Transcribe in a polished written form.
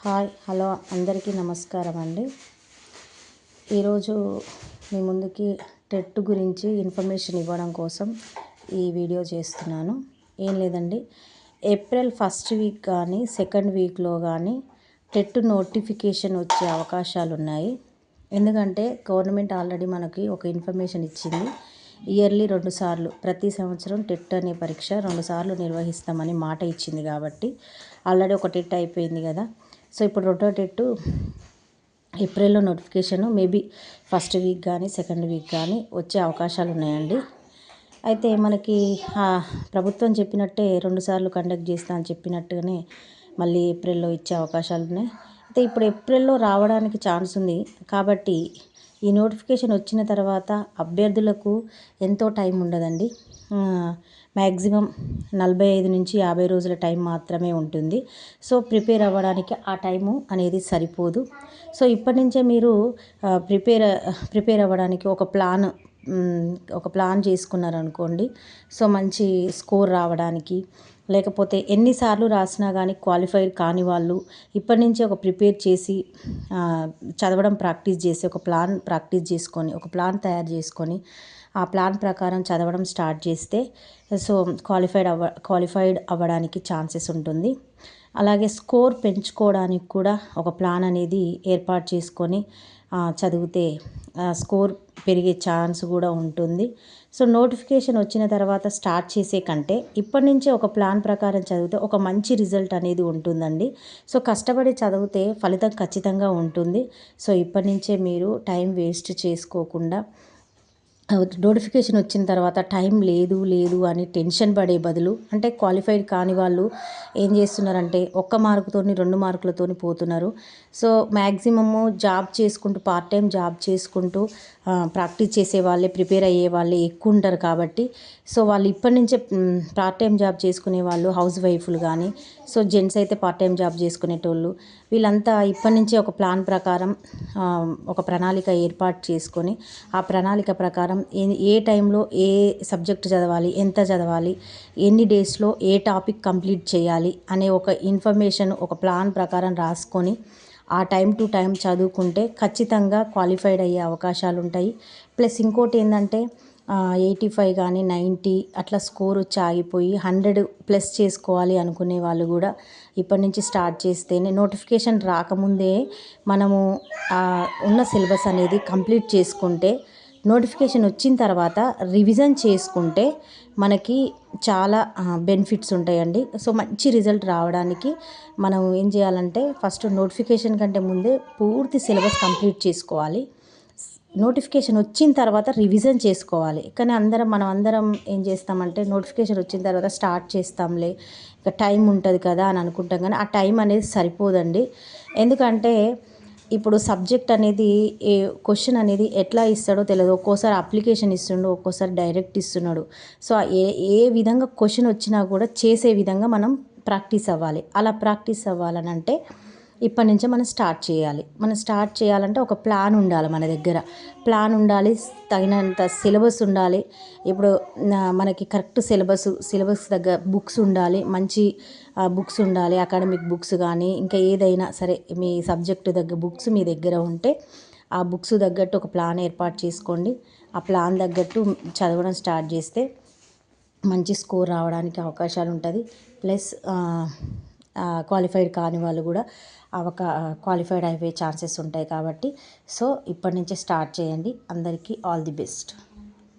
Hi hello అందరికీ నమస్కారం అండి. ఈరోజు మీ ముందుకి టెట్ గురించి ఇన్ఫర్మేషన్ ఇవ్వడం కోసం ఈ వీడియో చేస్తున్నాను. ఏం లేదండి, ఏప్రిల్ ఫస్ట్ వీక్ కానీ సెకండ్ వీక్లో కానీ టెట్ నోటిఫికేషన్ వచ్చే అవకాశాలు ఉన్నాయి. ఎందుకంటే గవర్నమెంట్ ఆల్రెడీ మనకి ఒక ఇన్ఫర్మేషన్ ఇచ్చింది. ఇయర్లీ 2 సార్లు, ప్రతి సంవత్సరం టెట్ అనే పరీక్ష 2 సార్లు నిర్వహిస్తామని మాట ఇచ్చింది. కాబట్టి ఆల్రెడీ ఒక టెట్ అయిపోయింది కదా. సో ఇప్పుడు రెండో టెట్ ఏప్రిల్లో నోటిఫికేషన్ మేబీ ఫస్ట్ వీక్ కానీ సెకండ్ వీక్ కానీ వచ్చే అవకాశాలు ఉన్నాయండి. అయితే మనకి ప్రభుత్వం చెప్పినట్టే 2 సార్లు కండక్ట్ చేస్తా అని చెప్పినట్టుగానే మళ్ళీ ఏప్రిల్లో ఇచ్చే అవకాశాలు ఉన్నాయి. అయితే ఇప్పుడు ఏప్రిల్లో రావడానికి ఛాన్స్ ఉంది. కాబట్టి ఈ నోటిఫికేషన్ వచ్చిన తర్వాత అభ్యర్థులకు ఎంతో టైం ఉండదండి. మ్యాక్సిమం 45 నుంచి 50 రోజుల టైం మాత్రమే ఉంటుంది. సో ప్రిపేర్ అవ్వడానికి ఆ టైము అనేది సరిపోదు. సో ఇప్పటి నుంచే మీరు ప్రిపేర్ అవ్వడానికి ఒక ప్లాన్ చేసుకున్నారనుకోండి. సో మంచి స్కోర్ రావడానికి, లేకపోతే ఎన్నిసార్లు రాసినా కానీ క్వాలిఫైడ్ కాని వాళ్ళు ఇప్పటి నుంచే ఒక ప్రిపేర్ చేసి చదవడం ప్రాక్టీస్ చేసి ఒక ప్లాన్ తయారు చేసుకొని ఆ ప్లాన్ ప్రకారం చదవడం స్టార్ట్ చేస్తే సో క్వాలిఫైడ్ అవ్వడానికి ఛాన్సెస్ ఉంటుంది. అలాగే స్కోర్ పెంచుకోవడానికి కూడా ఒక ప్లాన్ అనేది ఏర్పాటు చేసుకొని చదివితే స్కోర్ పెరిగే ఛాన్స్ కూడా ఉంటుంది. సో నోటిఫికేషన్ వచ్చిన తర్వాత స్టార్ట్ చేసే కంటే ఇప్పటి నుంచే ఒక ప్లాన్ ప్రకారం చదివితే ఒక మంచి రిజల్ట్ అనేది ఉంటుందండి. సో కష్టపడి చదివితే ఫలితం ఖచ్చితంగా ఉంటుంది. సో ఇప్పటి నుంచే మీరు టైం వేస్ట్ చేసుకోకుండా నోటిఫికేషన్ వచ్చిన తర్వాత టైం లేదు అని టెన్షన్ పడే బదులు, అంటే క్వాలిఫైడ్ కాని వాళ్ళు ఏం చేస్తున్నారంటే 1 మార్కుతోని 2 మార్కులతోని పోతున్నారు. సో మ్యాక్సిమము జాబ్ చేసుకుంటూ పార్ట్ టైం జాబ్ చేసుకుంటూ ప్రాక్టీస్ చేసే వాళ్ళే, ప్రిపేర్ అయ్యే వాళ్ళే ఎక్కువ ఉంటారు. కాబట్టి సో వాళ్ళు ఇప్పటి నుంచే పార్ట్ టైం జాబ్ చేసుకునే వాళ్ళు, హౌస్ వైఫ్లు కానీ, సో జెంట్స్ అయితే పార్ట్ టైం జాబ్ చేసుకునేటోళ్ళు, వీళ్ళంతా ఇప్పటి నుంచే ఒక ప్లాన్ ప్రకారం ఒక ప్రణాళిక ఏర్పాటు చేసుకొని ఆ ప్రణాళిక ప్రకారం ఏ టైంలో ఏ సబ్జెక్ట్ చదవాలి, ఎంత చదవాలి, ఎన్ని డేస్లో ఏ టాపిక్ కంప్లీట్ చేయాలి అనే ఒక ఇన్ఫర్మేషన్ ఒక ప్లాన్ ప్రకారం రాసుకొని ఆ టైం టు టైం చదువుకుంటే ఖచ్చితంగా క్వాలిఫైడ్ అయ్యే అవకాశాలు ఉంటాయి. ప్లస్ ఇంకోటి ఏంటంటే 85 కానీ 90 అట్లా స్కోర్ వచ్చి ఆగిపోయి 100+ చేసుకోవాలి అనుకునే వాళ్ళు కూడా ఇప్పటి నుంచి స్టార్ట్ చేస్తేనే నోటిఫికేషన్ రాకముందే మనము ఉన్న సిలబస్ అనేది కంప్లీట్ చేసుకుంటే, నోటిఫికేషన్ వచ్చిన తర్వాత రివిజన్ చేసుకుంటే మనకి చాలా బెనిఫిట్స్ ఉంటాయండి. సో మంచి రిజల్ట్ రావడానికి మనం ఏం చేయాలంటే ఫస్ట్ నోటిఫికేషన్ కంటే ముందే పూర్తి సిలబస్ కంప్లీట్ చేసుకోవాలి. నోటిఫికేషన్ వచ్చిన తర్వాత రివిజన్ చేసుకోవాలి. కానీ మనం అందరం ఏం చేస్తామంటే నోటిఫికేషన్ వచ్చిన తర్వాత స్టార్ట్ చేస్తాంలే, ఇక టైం ఉంటుంది కదా అని అనుకుంటాం. కానీ ఆ టైం అనేది సరిపోదండి. ఎందుకంటే ఇప్పుడు సబ్జెక్ట్ అనేది క్వశ్చన్ అనేది ఎట్లా ఇస్తాడో తెలియదు. ఒక్కోసారి అప్లికేషన్ ఇస్తుండు, ఒక్కోసారి డైరెక్ట్ ఇస్తున్నాడు. సో ఏ విధంగా క్వశ్చన్ వచ్చినా కూడా చేసే విధంగా మనం ప్రాక్టీస్ అవ్వాలి. అలా ప్రాక్టీస్ అవ్వాలని అంటే ఇప్పటి నుంచే మనం స్టార్ట్ చేయాలంటే ఒక ప్లాన్ ఉండాలి. మన దగ్గర ప్లాన్ ఉండాలి, తగినంత సిలబస్ ఉండాలి. ఇప్పుడు మనకి కరెక్ట్ సిలబస్ దగ్గర బుక్స్ ఉండాలి, మంచి బుక్స్ ఉండాలి. అకాడమిక్ బుక్స్ కానీ ఇంకా ఏదైనా సరే మీ సబ్జెక్టు దగ్గర బుక్స్ మీ దగ్గర ఉంటే ఆ బుక్స్ తగ్గట్టు ఒక ప్లాన్ ఏర్పాటు చేసుకోండి. ఆ ప్లాన్ తగ్గట్టు చదవడం స్టార్ట్ చేస్తే మంచి స్కోర్ రావడానికి అవకాశాలు ఉంటుంది. ప్లస్ క్వాలిఫైడ్ కాని వాళ్ళు కూడా క్వాలిఫైడ్ అయిపోయే ఛాన్సెస్ ఉంటాయి. కాబట్టి సో ఇప్పటి నుంచే స్టార్ట్ చేయండి. అందరికీ ఆల్ ది బెస్ట్.